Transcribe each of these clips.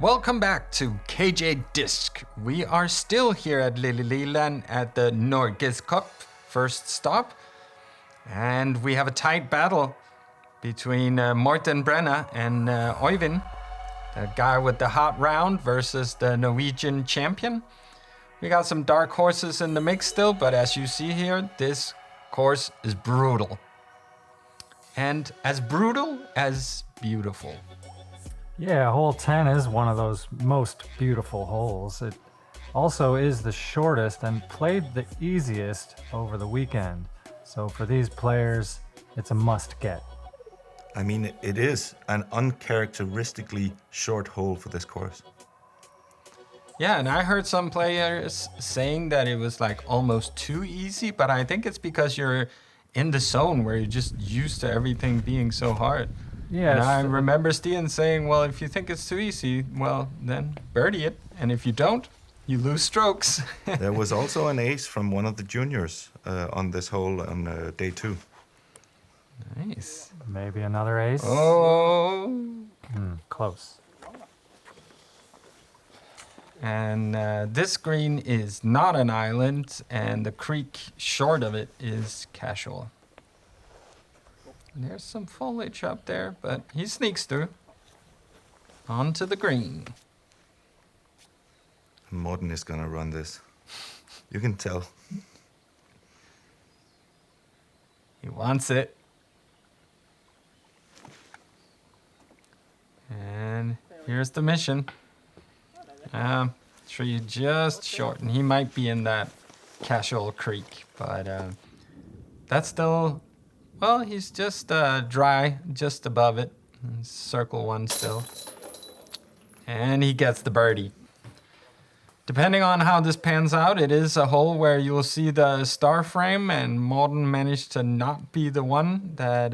Welcome back to KJ Disc. We are still here at Lille Leland at the Norges Cup first stop. And we have a tight battle between Morten Brenna and Øyvind, the guy with the hot round versus the Norwegian champion. We got some dark horses in the mix still, but as you see here, this course is brutal. And as brutal as beautiful. Yeah, hole 10 is one of those most beautiful holes. It also is the shortest and played the easiest over the weekend. So for these players, it's a must get. I mean, it is an uncharacteristically short hole for this course. Yeah, and I heard some players saying that it was like almost too easy, but I think it's because you're in the zone where you're just used to everything being so hard. Yes. And I remember Stian saying, well, if you think it's too easy, well, then birdie it. And if you don't, you lose strokes. There was also an ace from one of the juniors on this hole on day 2. Nice. Maybe another ace. Oh. Close. And this green is not an island, and the creek short of it is casual. There's some foliage up there, but he sneaks through. Onto the green. Morten is gonna run this. You can tell. He wants it. And here's the mission. Tree just short, and he might be in that casual creek, but that's still... Well, he's just dry, just above it. Circle 1 still. And he gets the birdie. Depending on how this pans out, it is a hole where you'll see the star frame, and Morten managed to not be the one that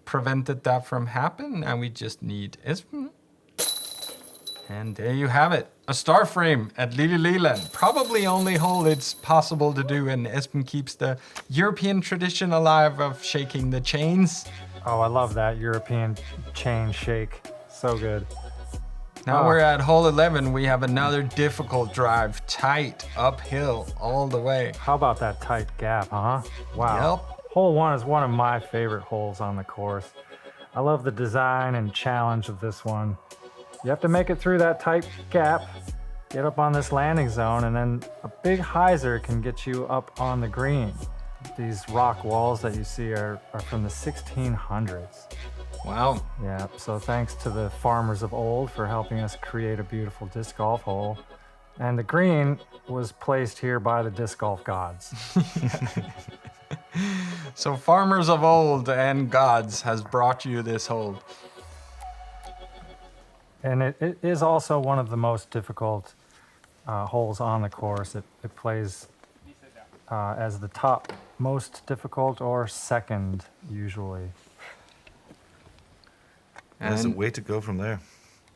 prevented that from happening. And we just need Espen. And there you have it. A star frame at Lille Leland. Probably only hole it's possible to do, and Espen keeps the European tradition alive of shaking the chains. Oh, I love that European chain shake. So good. Now we're at hole 11. We have another difficult drive, tight, uphill, all the way. How about that tight gap, huh? Wow. Yep. Hole 1 is one of my favorite holes on the course. I love the design and challenge of this one. You have to make it through that tight gap, get up on this landing zone, and then a big hyzer can get you up on the green. These rock walls that you see are from the 1600s. Wow. Yeah, so thanks to the farmers of old for helping us create a beautiful disc golf hole. And the green was placed here by the disc golf gods. So farmers of old and gods has brought you this hole. And it is also one of the most difficult holes on the course. It plays as the top most difficult or second, usually. There's a way to go from there.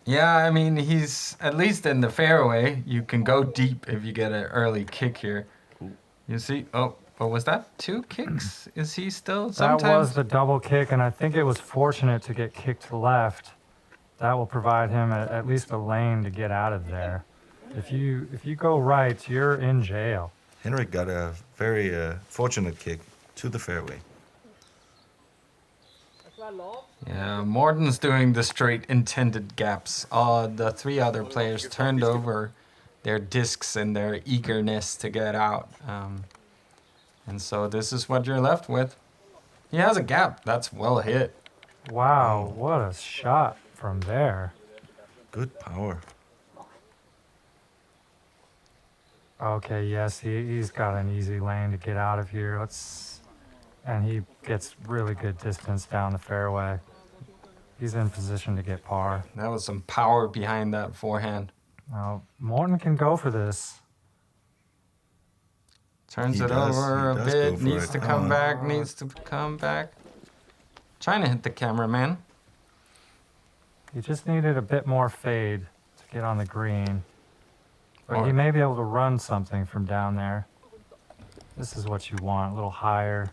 Yeah, I mean, he's at least in the fairway. You can go deep if you get an early kick here. You see? Oh, what was that? 2 kicks? Is he still sometimes? That was the double kick, and I think it was fortunate to get kicked to that will provide him at least a lane to get out of there. If you go right, you're in jail. Henrik got a very fortunate kick to the fairway. Yeah, Morten's doing the straight intended gaps. The 3 other players turned over their discs in their eagerness to get out. And so this is what you're left with. He has a gap. That's well hit. Wow, what a shot from there. Good power. Okay, yes, he's got an easy lane to get out of here. And he gets really good distance down the fairway. He's in position to get par. That was some power behind that forehand. Now, Morten can go for this. Turns it over a bit, needs to come back. Trying to hit the cameraman. He just needed a bit more fade to get on the green. But he may be able to run something from down there. This is what you want, a little higher,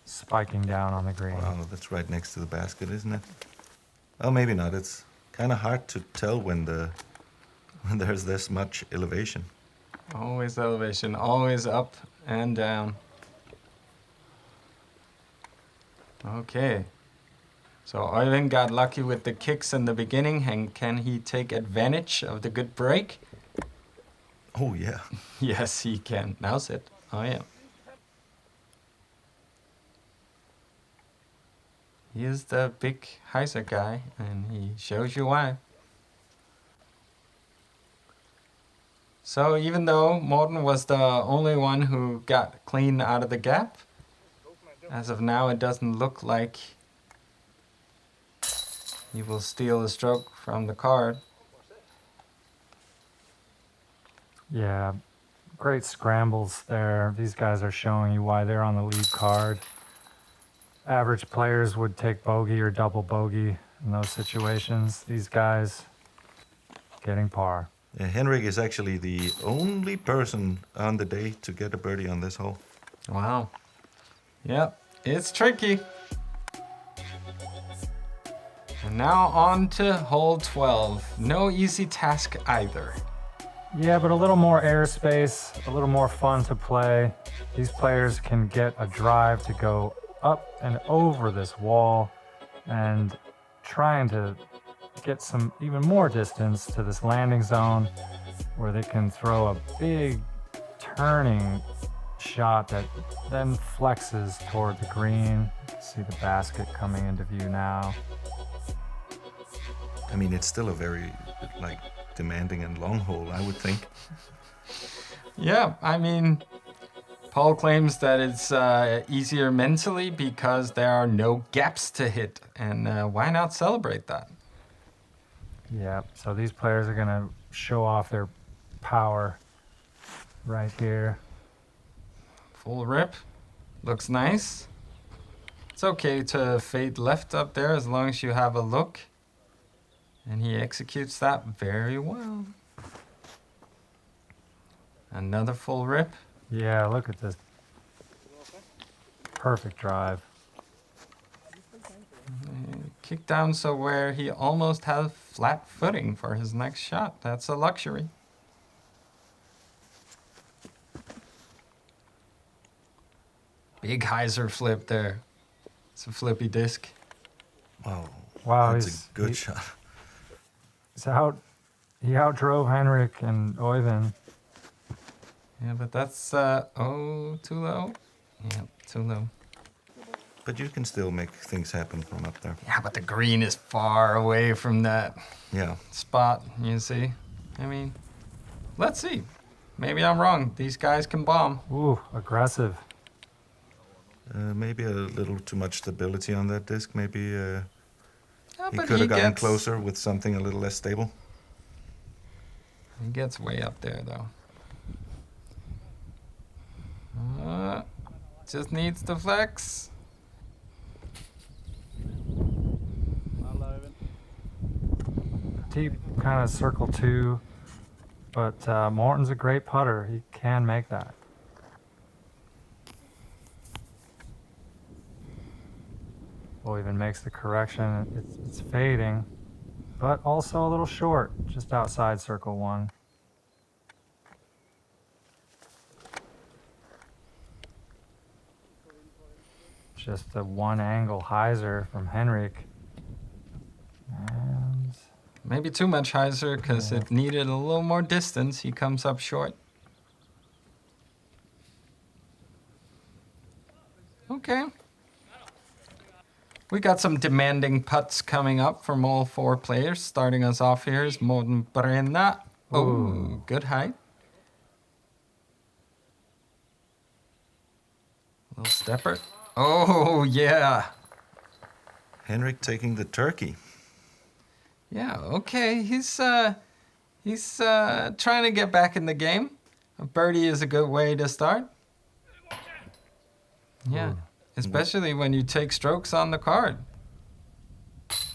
spiking down on the green. Wow, that's right next to the basket, isn't it? Well, maybe not. It's kind of hard to tell when there's this much elevation. Always elevation, always up and down. Okay. So Øyvind got lucky with the kicks in the beginning, and can he take advantage of the good break? Oh, yeah. Yes, he can. Now sit. Oh, yeah. He is the big hyzer guy, and he shows you why. So even though Morten was the only one who got clean out of the gap, as of now it doesn't look like he will steal a stroke from the card. Yeah, great scrambles there. These guys are showing you why they're on the lead card. Average players would take bogey or double bogey in those situations. These guys getting par. Yeah, Henrik is actually the only person on the day to get a birdie on this hole. Wow. Yep, it's tricky. And now on to hole 12. No easy task either. Yeah, but a little more airspace, a little more fun to play. These players can get a drive to go up and over this wall and trying to get some even more distance to this landing zone where they can throw a big turning shot that then flexes toward the green. See the basket coming into view now. I mean, it's still a very demanding and long hole, I would think. Yeah, I mean, Paul claims that it's easier mentally because there are no gaps to hit, and why not celebrate that? Yeah, so these players are going to show off their power right here. Full rip. Looks nice. It's okay to fade left up there as long as you have a look. And he executes that very well. Another full rip. Yeah, look at this. Perfect drive. Kick down so where he almost has flat footing for his next shot. That's a luxury. Big hyzer flip there. It's a flippy disc. Wow, that's a good shot. He outdrove Henrik and Øyvind. Yeah, but that's, too low? Yeah, too low. But you can still make things happen from up there. Yeah, but the green is far away from that spot, you see? I mean, let's see. Maybe I'm wrong. These guys can bomb. Ooh, aggressive. Maybe a little too much stability on that disc. Maybe he but could have gotten closer with something a little less stable. He gets way up there, though. Just needs the flex. Deep kind of circle two, but Morten's a great putter. He can make that. Øyvind makes the correction. It's fading, but also a little short, just outside circle one. Just a one angle hyzer from Henrik. And Maybe too much hyzer because it needed a little more distance. He comes up short. Okay. We got some demanding putts coming up from all four players. Starting us off here is Morten Brenna. Oh, good height. Little stepper. Oh, yeah. Henrik taking the turkey. Yeah, okay. He's trying to get back in the game. A birdie is a good way to start. Yeah, especially when you take strokes on the card.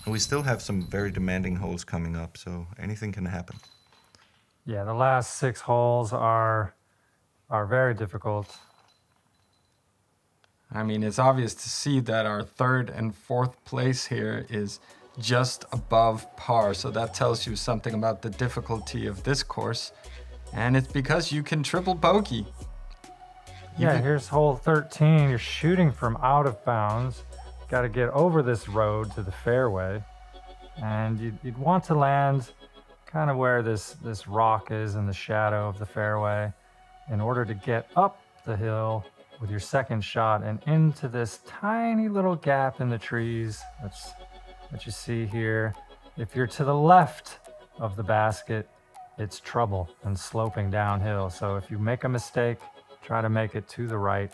We still have some very demanding holes coming up, so anything can happen. yeah, the last 6 holes are very difficult. I mean, it's obvious to see that our third and fourth place here is just above par. So that tells you something about the difficulty of this course. And it's because you can triple bogey. Yeah, here's hole 13. You're shooting from out of bounds. Got to get over this road to the fairway. And you'd want to land kind of where this rock is in the shadow of the fairway in order to get up the hill with your second shot and into this tiny little gap in the trees that you see here. If you're to the left of the basket, it's trouble and sloping downhill. So if you make a mistake, try to make it to the right.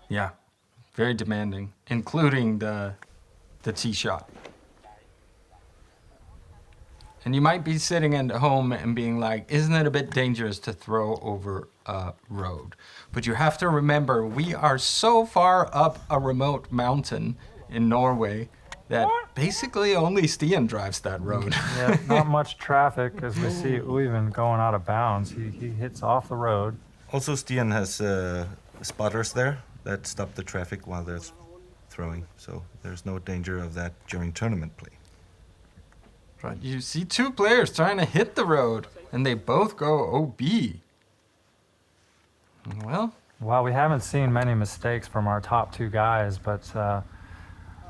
Yeah, very demanding, including the tee shot. And you might be sitting at home and being like, isn't it a bit dangerous to throw over a road? But you have to remember, we are so far up a remote mountain in Norway that basically only Stian drives that road. Yeah, not much traffic as we see Øyvind going out of bounds. He hits off the road. Also, Stian has spotters there that stop the traffic while they're throwing, so there's no danger of that during tournament play. Right, you see two players trying to hit the road, and they both go OB. Well, we haven't seen many mistakes from our top two guys, but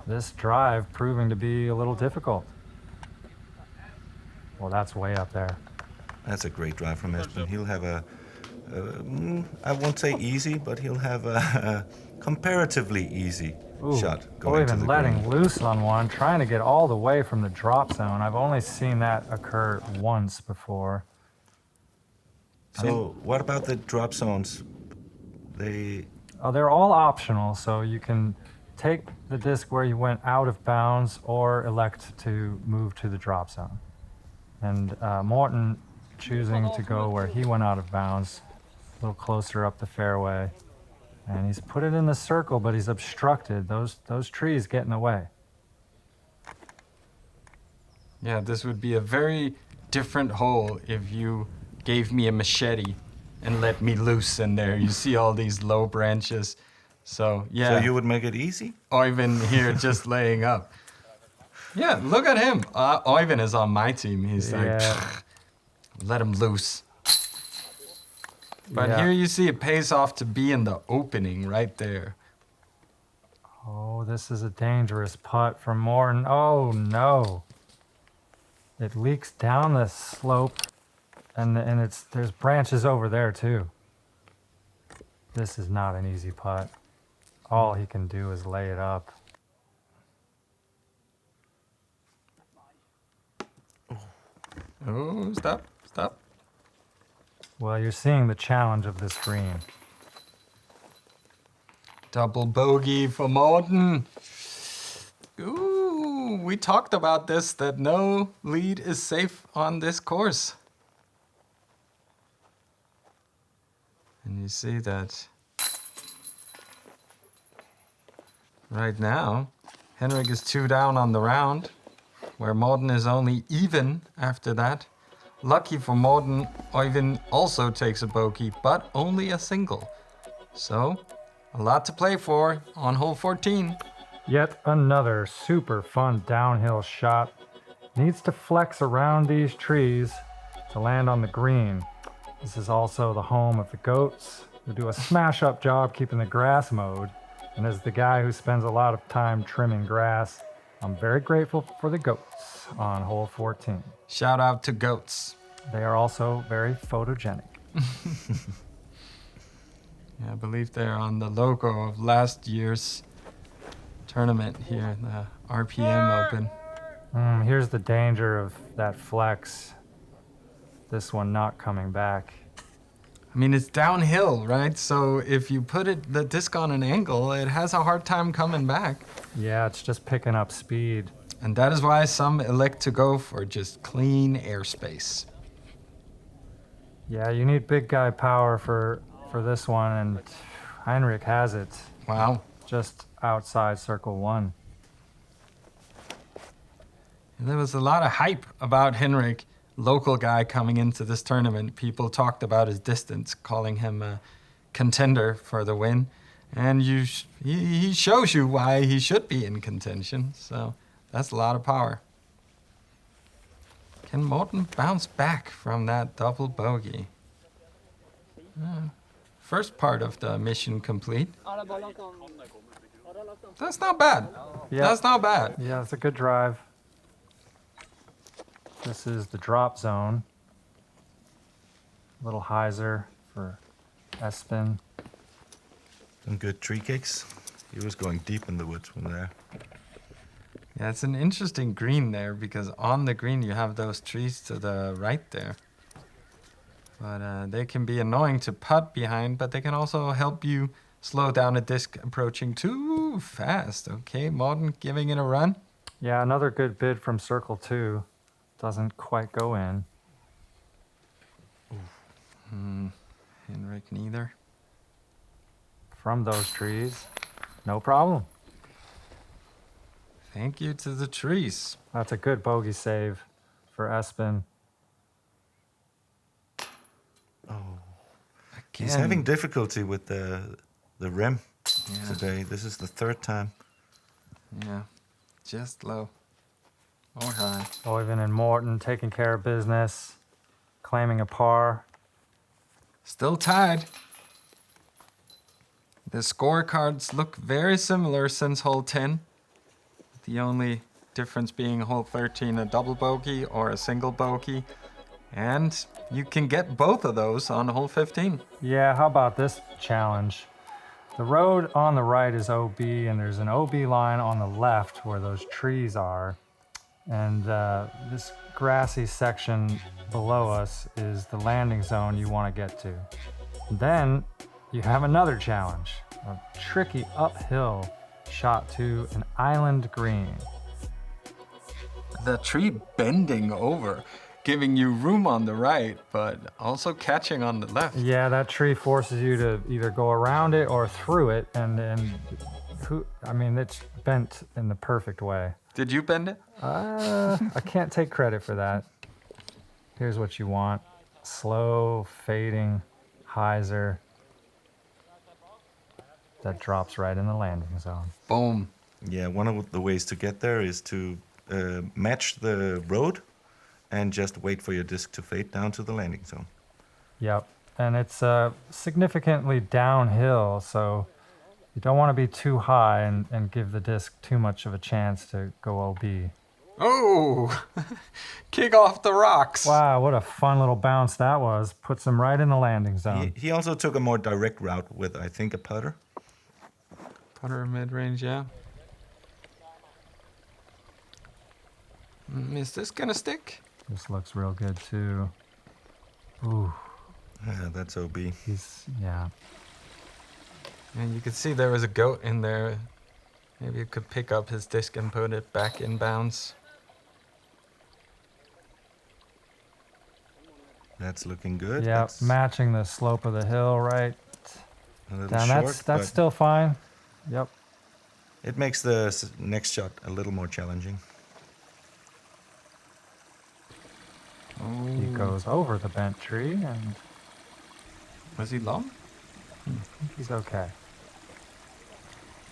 this drive proving to be a little difficult. Well, that's way up there. That's a great drive from Espen. He'll have I won't say easy, but he'll have a comparatively easy shot going to the Øyvind letting green. loose on one, trying to get all the way from the drop zone. I've only seen that occur once before. So what about the drop zones? They're all optional, so you can take the disc where you went out of bounds or elect to move to the drop zone. And Morten choosing to go where he went out of bounds, a little closer up the fairway. And he's put it in the circle, but he's obstructed. Those trees get in the way. yeah, this would be a very different hole if you gave me a machete and let me loose in there. You see all these low branches. So, yeah. So you would make it easy? Øyvind here just laying up. Yeah, look at him. Øyvind is on my team. He's like, let him loose. But here you see it pays off to be in the opening right there. Oh, this is a dangerous putt from Morten. Oh, no. It leaks down the slope, and there's branches over there, too. This is not an easy putt. All he can do is lay it up. Oh, stop. Well, you're seeing the challenge of this green. Double bogey for Morten. Ooh, we talked about this, that no lead is safe on this course. And you see that right now, Henrik is 2 down on the round, where Morten is only even after that. Lucky for Morten, Øyvind also takes a bogey, but only a single. So, a lot to play for on hole 14. Yet another super fun downhill shot. Needs to flex around these trees to land on the green. This is also the home of the goats, who do a smash-up job keeping the grass mowed. And as the guy who spends a lot of time trimming grass, I'm very grateful for the goats on hole 14. Shout out to goats. They are also very photogenic. Yeah, I believe they're on the logo of last year's tournament here, the RPM Open. Here's the danger of that flex. This one not coming back. I mean, it's downhill, right? So if you put the disc on an angle, it has a hard time coming back. Yeah, it's just picking up speed. And that is why some elect to go for just clean airspace. Yeah, you need big guy power for this one, and Henrik has it. Wow. Just outside circle 1. There was a lot of hype about Henrik, local guy coming into this tournament. People talked about his distance, calling him a contender for the win. And he shows you why he should be in contention. So that's a lot of power. Can Morten bounce back from that double bogey? First part of the mission complete. That's not bad. Yep. That's not bad. Yeah, it's a good drive. This is the drop zone. Little hyzer for Espen. Some good tree kicks. He was going deep in the woods from there. Yeah, it's an interesting green there because on the green you have those trees to the right there. But they can be annoying to putt behind, but they can also help you slow down a disc approaching too fast. Okay, Morten giving it a run. Yeah, another good bid from circle 2. Doesn't quite go in. Henrik neither. From those trees, no problem. Thank you to the trees. That's a good bogey save for Espen. He's having difficulty with the rim today. This is the third time. Yeah, just low or high. Øyvind and Morten taking care of business, claiming a par. Still tied. The scorecards look very similar since hole 10. The only difference being hole 13 a double bogey or a single bogey. And you can get both of those on hole 15. Yeah, how about this challenge? The road on the right is OB, and there's an OB line on the left where those trees are. And this grassy section below us is the landing zone you want to get to. Then you have another challenge, a tricky uphill shot to an island green. The tree bending over, giving you room on the right, but also catching on the left. Yeah, that tree forces you to either go around it or through it, and it's bent in the perfect way. Did you bend it? I can't take credit for that. Here's what you want. Slow, fading, hyzer. That drops right in the landing zone. Boom. Yeah, one of the ways to get there is to match the road and just wait for your disc to fade down to the landing zone. Yep, and it's significantly downhill, so you don't want to be too high and give the disc too much of a chance to go OB. Oh, kick off the rocks. Wow, what a fun little bounce that was. Puts him right in the landing zone. He also took a more direct route with, I think, a putter. Putter mid-range, yeah. Is this gonna stick? This looks real good too. Ooh. Yeah, that's OB. Yeah. And you could see there was a goat in there. Maybe you could pick up his disc and put it back in bounds. That's looking good. Yeah, That's matching the slope of the hill, right? a little Down, short, that's but still fine. Yep. it makes the next shot a little more challenging. He goes over the bent tree, and Was he long? he's okay.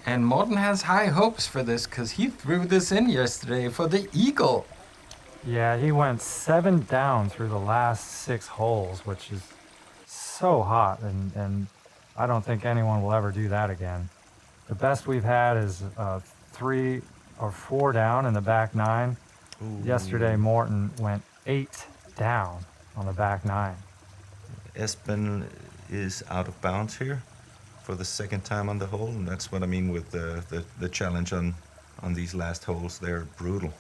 And Morten has high hopes for this because he threw this in yesterday for the eagle. Yeah, he went 7 down through the last 6 holes, which is so hot, and I don't think anyone will ever do that again. The best we've had is 3 or 4 down in the back 9. Ooh. Yesterday, Morten went 8 down on the back 9. Espen is out of bounds here for the second time on the hole, and that's what I mean with the challenge on these last holes. They're brutal.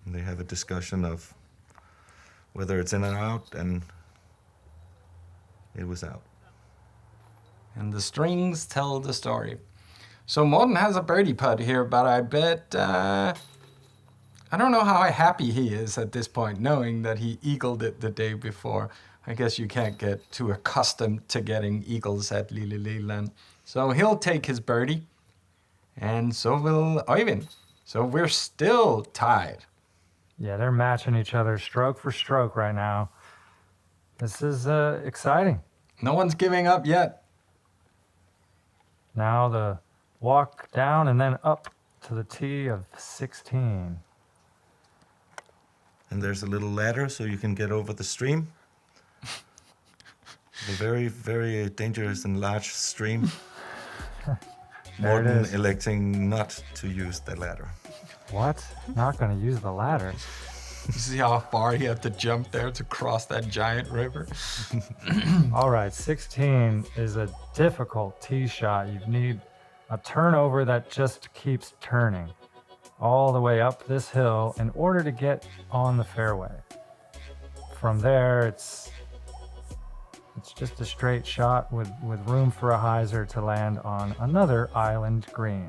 And they have a discussion of whether it's in and out, and it was out. And the strings tell the story. So Morten has a birdie putt here, but I bet... I don't know how happy he is at this point, knowing that he eagled it the day before. I guess you can't get too accustomed to getting eagles at Lille Leland. So he'll take his birdie, and so will Øyvind. So we're still tied. Yeah, they're matching each other stroke for stroke right now. This is exciting. No one's giving up yet. Now the walk down and then up to the tee of 16. And there's a little ladder so you can get over the stream. The very, very dangerous and large stream. There it Morten is. electing not to use the ladder. What? Not going to use the ladder. You see how far he had to jump there to cross that giant river? All right, 16 is a difficult tee shot. You need a turnover that just keeps turning all the way up this hill in order to get on the fairway. From there, it's just a straight shot with room for a hyzer to land on another island green.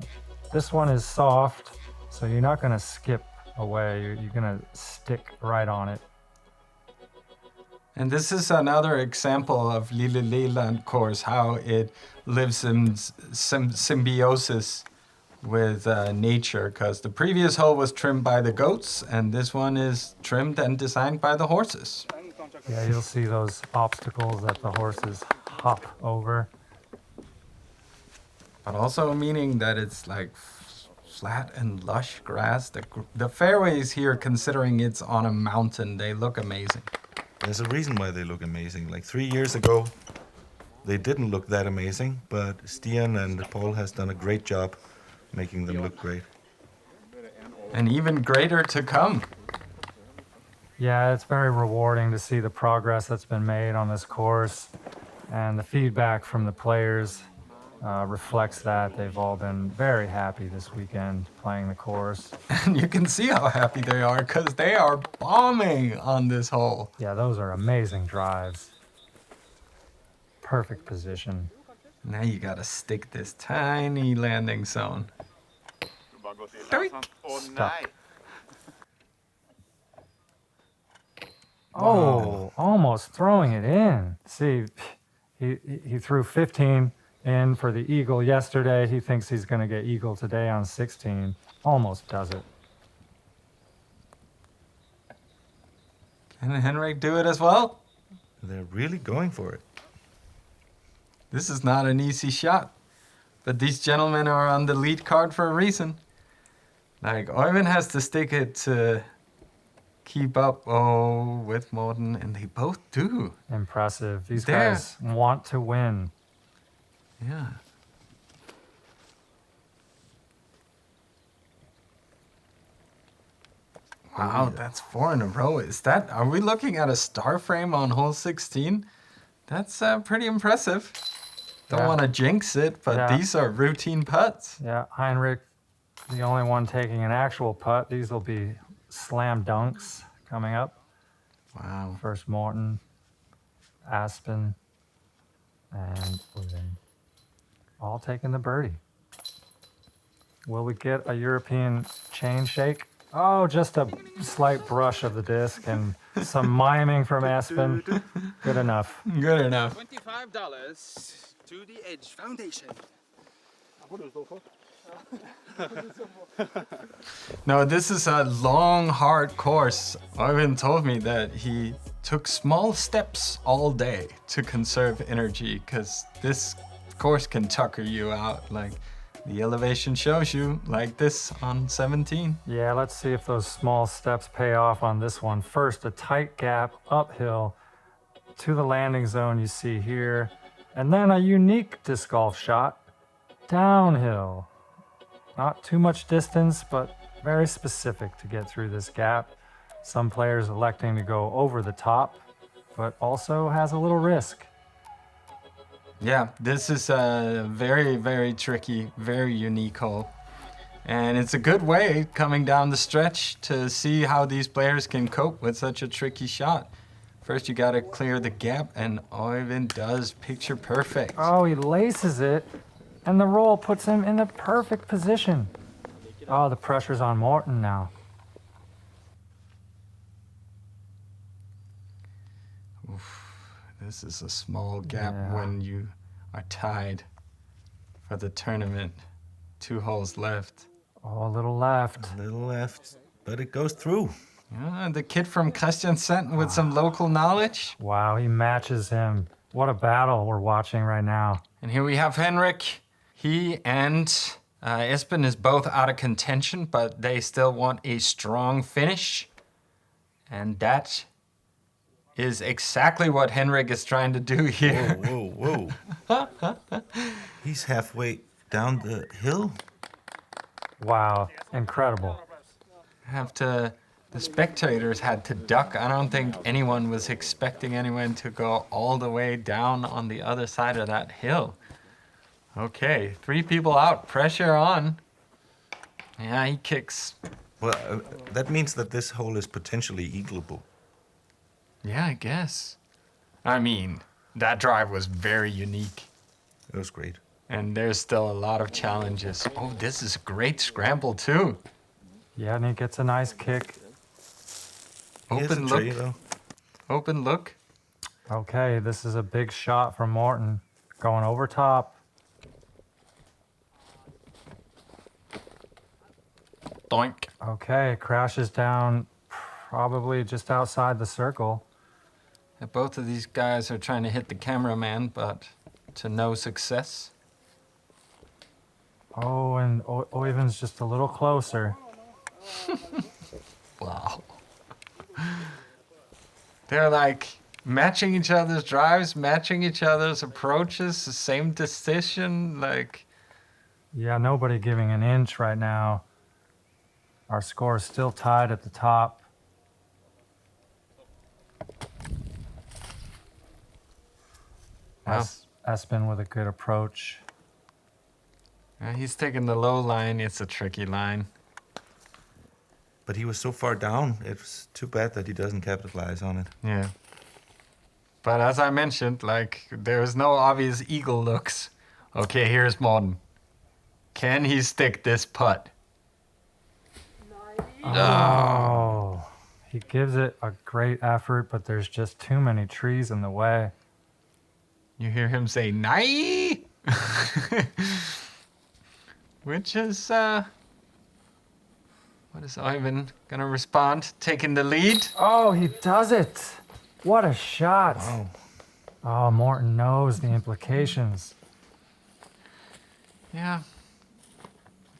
This one is soft, so you're not going to skip away. You're going to stick right on it. And this is another example of Lille Leland course, how it lives in symbiosis with nature, because the previous hole was trimmed by the goats, and this one is trimmed and designed by the horses. Yeah, you'll see those obstacles that the horses hop over. But also meaning that it's like flat and lush grass. The fairways here, considering it's on a mountain, they look amazing. There's a reason why they look amazing. Like 3 years ago, they didn't look that amazing, but Stian and Paul has done a great job making them look great. And even greater to come. Yeah, it's very rewarding to see the progress that's been made on this course, and the feedback from the players reflects that. They've all been very happy this weekend playing the course. And you can see how happy they are, because they are bombing on this hole. Yeah, those are amazing drives. Perfect position. Now you gotta stick this tiny landing zone. Stuck. Oh, almost throwing it in. See, he threw 15 in for the eagle yesterday. He thinks he's going to get eagle today on 16. Almost does it. Can Henrik do it as well? They're really going for it. This is not an easy shot. But these gentlemen are on the lead card for a reason. Like, Øyvind has to stick it to keep up with Morten, and they both do. Impressive. These There. guys want to win. Yeah. Wow, that's 4 in a row. Are we looking at a star frame on hole 16? That's pretty impressive. Don't Yeah. want to jinx it, but Yeah. these are routine putts. Yeah, Henrik, the only one taking an actual putt. These will be slam dunks coming up. Wow. First Morten, Espen, and Øyvind. All taking the birdie. Will we get a European chain shake? Oh, just a slight brush of the disc and some miming from Espen. Good enough. Good enough. $25 to the Edge Foundation. No, this is a long, hard course. Øyvind told me that he took small steps all day to conserve energy, because this course can tucker you out. Like the elevation shows you, like this on 17. Yeah, let's see if those small steps pay off on this one. First, a tight gap uphill to the landing zone you see here, and then a unique disc golf shot downhill. Not too much distance, but very specific to get through this gap. Some players electing to go over the top, but also has a little risk. Yeah, this is a very, very tricky, very unique hole. And it's a good way coming down the stretch to see how these players can cope with such a tricky shot. First, you gotta clear the gap, and Øyvind does picture perfect. Oh, he laces it, and the roll puts him in the perfect position. Oh, the pressure's on Morten now. This is a small gap Yeah. when you are tied for the tournament. 2 holes left. Oh, a little left. A little left, but it goes through. Yeah, the kid from Kristiansand with some local knowledge. Wow, he matches him What a battle we're watching right now. And here we have Henrik. He and Espen is both out of contention, but they still want a strong finish. And that is exactly what Henrik is trying to do here. Whoa, whoa, whoa. He's halfway down the hill. Wow, incredible. The spectators had to duck. I don't think anyone was expecting anyone to go all the way down on the other side of that hill. Okay, 3 people out, pressure on. Yeah, he kicks. Well, that means that this hole is potentially eagleable. Yeah, I guess. I mean, that drive was very unique. It was great. And there's still a lot of challenges. Oh, this is a great scramble too. Yeah, and he gets a nice kick. Open look. Open look. Okay, this is a big shot from Morten. Going over top. Doink. Okay, crashes down probably just outside the circle. Both of these guys are trying to hit the cameraman, but to no success. Oh, and Øyvind's just a little closer. Wow. They're like matching each other's drives, matching each other's approaches, the same decision, like... Yeah, nobody giving an inch right now. Our score is still tied at the top. Wow. Espen with a good approach. He's taking the low line. It's a tricky line. But he was so far down, it's too bad that he doesn't capitalize on it. Yeah. But as I mentioned, like, there's no obvious eagle looks. Okay, here's Morten. Can he stick this putt? Oh, he gives it a great effort, but there's just too many trees in the way. You hear him say, "Nai!" Which is, what is Øyvind gonna respond? Taking the lead? Oh, he does it. What a shot. Wow. Oh, Morten knows the implications. Yeah.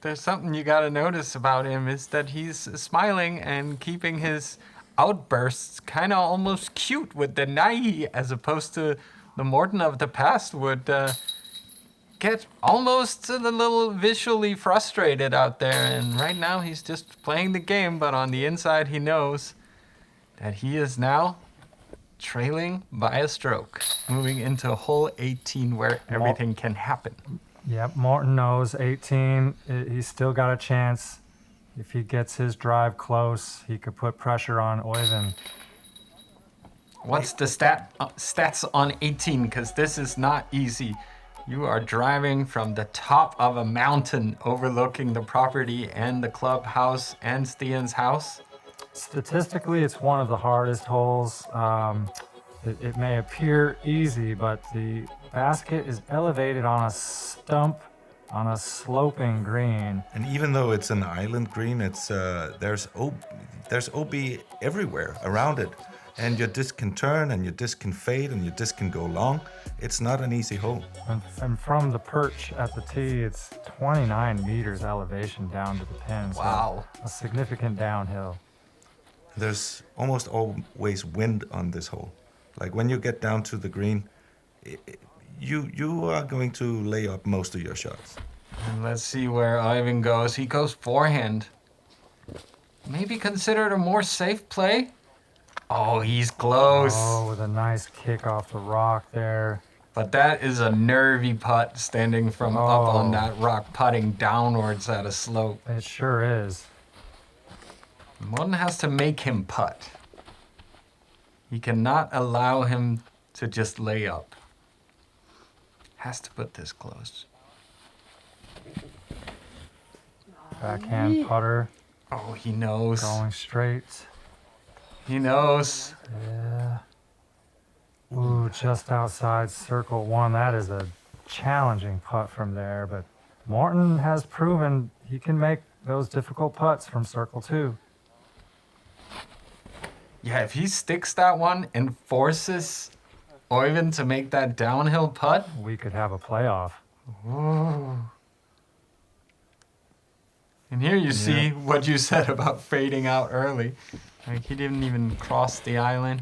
There's something you gotta notice about him is that he's smiling and keeping his outbursts kind of almost cute with the nai, as opposed to the Morten of the past would get almost a little visually frustrated out there. And right now he's just playing the game, but on the inside he knows that he is now trailing by a stroke, moving into hole 18 where everything can happen. Yep, Morten knows 18. He's still got a chance. If he gets his drive close, he could put pressure on Øyvind. What's the stats on 18? Because this is not easy. You are driving from the top of a mountain overlooking the property and the clubhouse and Stian's house. Statistically, it's one of the hardest holes. It may appear easy, but the basket is elevated on a stump on a sloping green. And even though it's an island green, it's there's OB everywhere around it. And your disc can turn, and your disc can fade, and your disc can go long. It's not an easy hole. And from the perch at the tee, it's 29 meters elevation down to the pin. So Wow. a significant downhill. There's almost always wind on this hole. Like when you get down to the green, you are going to lay up most of your shots. And let's see where Øyvind goes. He goes forehand. Maybe considered a more safe play. Oh, he's close. Oh, with a nice kick off the rock there. But that is a nervy putt standing from up on that rock, putting downwards at a slope. It sure is. Morten has to make him putt. He cannot allow him to just lay up. Has to put this close. Backhand putter Oh, he knows. going straight. He knows. Yeah. Ooh, just outside circle one. That is a challenging putt from there, but Morten has proven he can make those difficult putts from circle two. Yeah, if he sticks that one and forces Øyvind to make that downhill putt. We could have a playoff. Ooh. And here you see what you said about fading out early. Like he didn't even cross the island.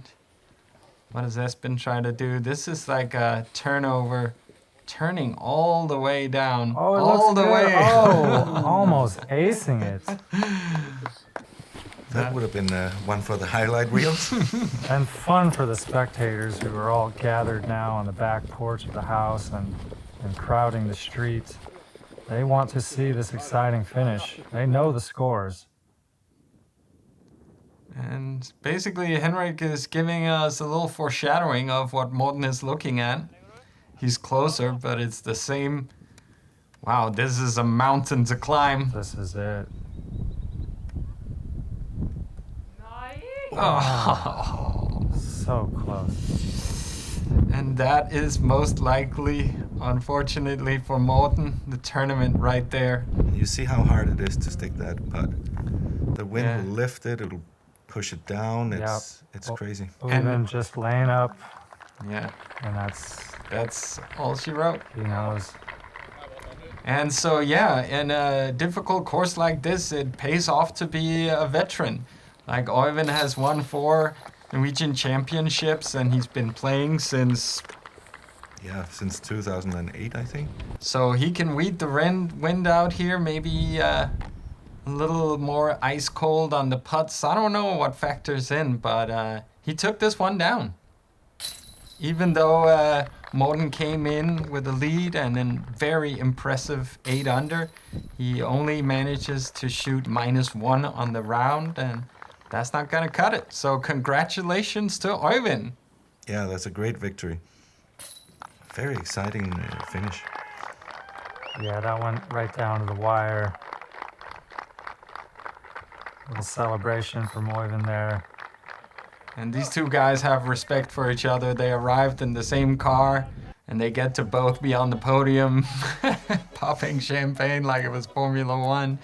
What does Espen try to do? This is like a turnover, turning all the way down. Oh, it all looks the good. way. Oh, almost acing it. That would have been one for the highlight reels. And fun for the spectators who are all gathered now on the back porch of the house and crowding the streets. They want to see this exciting finish. They know the scores. And basically, Henrik is giving us a little foreshadowing of what Morten is looking at. He's closer, but it's the same. Wow, this is a mountain to climb. This is it. Oh. So close. And that is most likely, unfortunately for Morten, the tournament right there. You see how hard it is to stick that putt. The wind Yeah. will lift it, it'll push it down. It's crazy. Even just laying up, Yeah, and that's all she wrote. he knows. And so, yeah, in a difficult course like this, it pays off to be a veteran. Like Øyvind has won 4 Norwegian Championships, and he's been playing since. Yeah, since 2008, I think. So he can weed the wind out here, maybe a little more ice cold on the putts. I don't know what factors in, but he took this one down. Even though Morten came in with a lead and a very impressive 8 under, he only manages to shoot -1 on the round, and that's not going to cut it. So congratulations to Øyvind. Yeah, that's a great victory. Very exciting finish. Yeah, that went right down to the wire. Little celebration from Øyvind there. And these two guys have respect for each other. They arrived in the same car, and they get to both be on the podium, popping champagne like it was Formula One.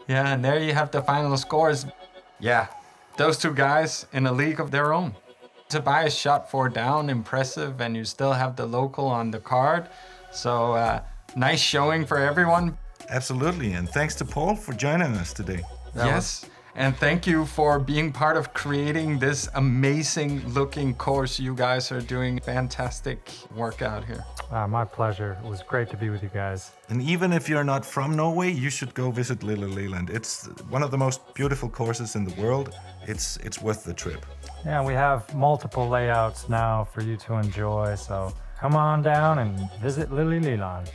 Yeah, and there you have the final scores. Yeah, those two guys in a league of their own. Tobias shot 4 down, impressive, and you still have the local on the card. So nice showing for everyone. Absolutely, and thanks to Paul for joining us today. Yes, and thank you for being part of creating this amazing looking course. You guys are doing fantastic work out here. My pleasure. It was great to be with you guys. And even if you're not from Norway, you should go visit Lille Leland. It's one of the most beautiful courses in the world. It's worth the trip. Yeah, we have multiple layouts now for you to enjoy, so come on down and visit Lille Leland.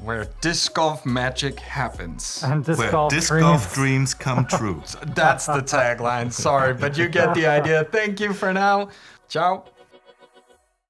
Where disc golf magic happens. And disc Where golf disc dreams. golf dreams come true. That's the tagline. Sorry, but you get the idea. Thank you for now. Ciao.